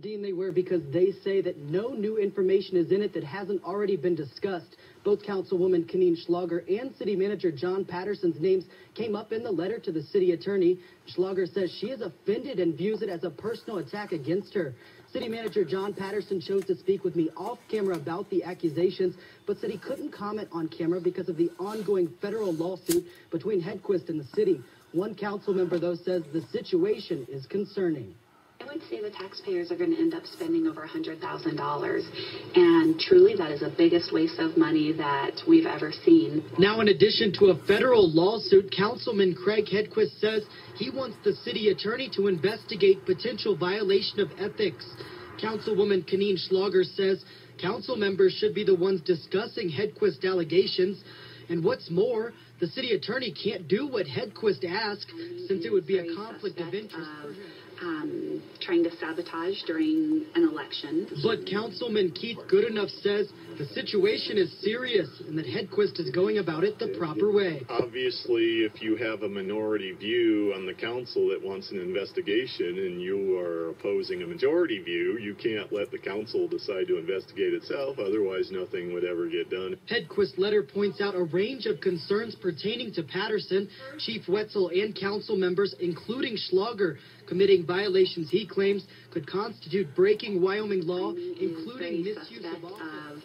Dean, they were because they say that no new information is in it that hasn't already been discussed. Both Councilwoman Keneen Schlager and City Manager John Patterson's names came up in the letter to the city attorney. Schlager says she is offended and views it as a personal attack against her. City Manager John Patterson chose to speak with me off camera about the accusations, but said he couldn't comment on camera because of the ongoing federal lawsuit between Hedquist and the city. One council member, though, says the situation is concerning. I would say the taxpayers are going to end up spending over $100,000, and truly that is the biggest waste of money that we've ever seen. Now, in addition to a federal lawsuit, Councilman Craig Hedquist says he wants the city attorney to investigate potential violation of ethics. Councilwoman Keneen Schlager says council members should be the ones discussing Hedquist allegations. And what's more, the city attorney can't do what Hedquist asked since it would be a conflict of interest. Trying to sabotage during an election. But Councilman Keith Goodenough says the situation is serious and that Hedquist is going about it the proper way. Obviously, if you have a minority view on the council that wants an investigation and you are opposing a majority view, you can't let the council decide to investigate itself. Otherwise, nothing would ever get done. Hedquist's letter points out a range of concerns pertaining to Patterson, Chief Wetzel, and council members, including Schlager, committing violations he claims could constitute breaking Wyoming law, including misuse of office.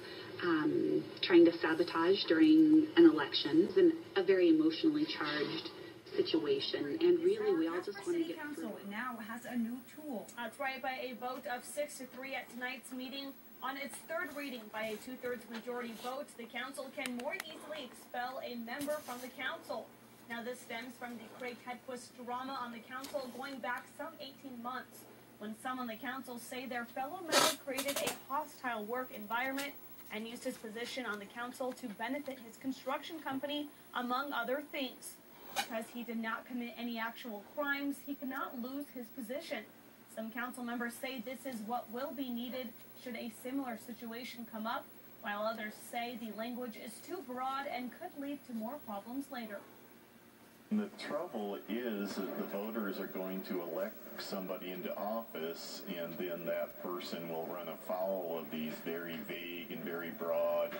Trying to sabotage during an election. It's a very emotionally charged situation, and really we all just want to get Council now has a new tool. That's right, by a vote of 6-3 at tonight's meeting. On its third reading by a 2/3 majority vote, the council can more easily expel a member from the council. Now, this stems from the Craig Hedquist drama on the council going back some 18 months, when some on the council say their fellow member created a hostile work environment and used his position on the council to benefit his construction company, among other things. Because he did not commit any actual crimes, he could not lose his position. Some council members say this is what will be needed should a similar situation come up, while others say the language is too broad and could lead to more problems later. The trouble is that the voters are going to elect somebody into office, and then that person will run afoul of these very vague and very broad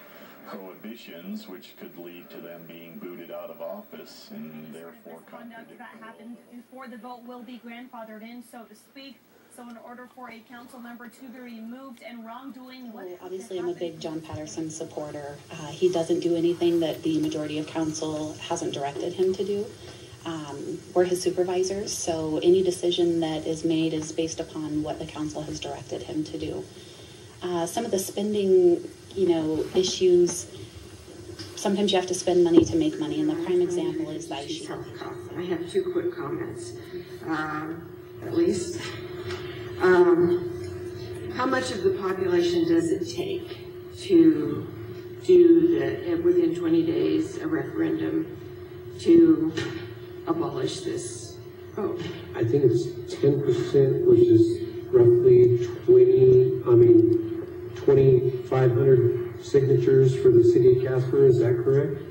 prohibitions, which could lead to them being booted out of office and therefore contradict that happened before the vote will be grandfathered in, so to speak. So in order for a council member to be removed and wrongdoing... Well, obviously, I'm a big John Patterson supporter. He doesn't do anything that the majority of council hasn't directed him to do. We're his supervisors, so any decision that is made is based upon what the council has directed him to do. Some of the spending, issues, sometimes you have to spend money to make money, and the prime example is the shield. I have two quick comments, at least. How much of the population does it take to do within 20 days, a referendum to abolish this vote? I think it's 10%, which is roughly 2,500 signatures for the city of Casper. Is that correct?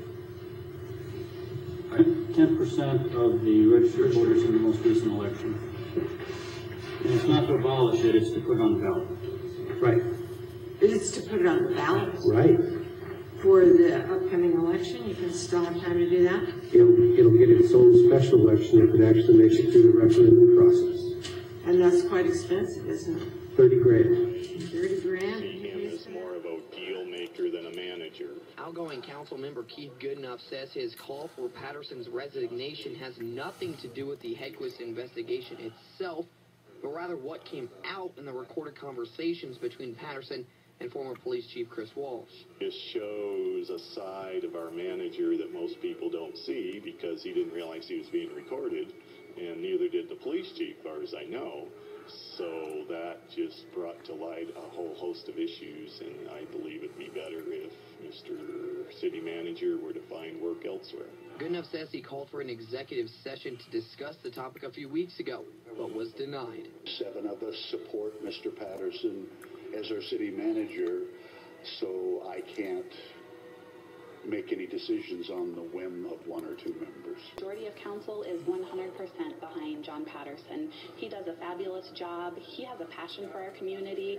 10% of the registered voters in the most recent election. And it's not to abolish it, it's to put it on the ballot. Right. It's to put it on the ballot. Right. For the upcoming election, you can still have time to do that? It'll get its own special election if it actually makes it through the referendum process. And that's quite expensive, isn't it? 30 grand. 30 grand? He is more of a deal maker than a manager. Outgoing council member Keith Goodenough says his call for Patterson's resignation has nothing to do with the Hedquist investigation itself, but rather what came out in the recorded conversations between Patterson and former police chief Chris Walsh. This shows a side of our manager that most people don't see because he didn't realize he was being recorded, and neither did the police chief, as far as I know. So that just brought to light a whole host of issues, and I believe it'd be better if Mr. City Manager were to find work elsewhere. Goodenough says he called for an executive session to discuss the topic a few weeks ago, but was denied. 7 of us support Mr. Patterson as our city manager, so I can't make any decisions on the whim of one or two members. The majority of council is 100% behind John Patterson. He does a fabulous job. He has a passion for our community.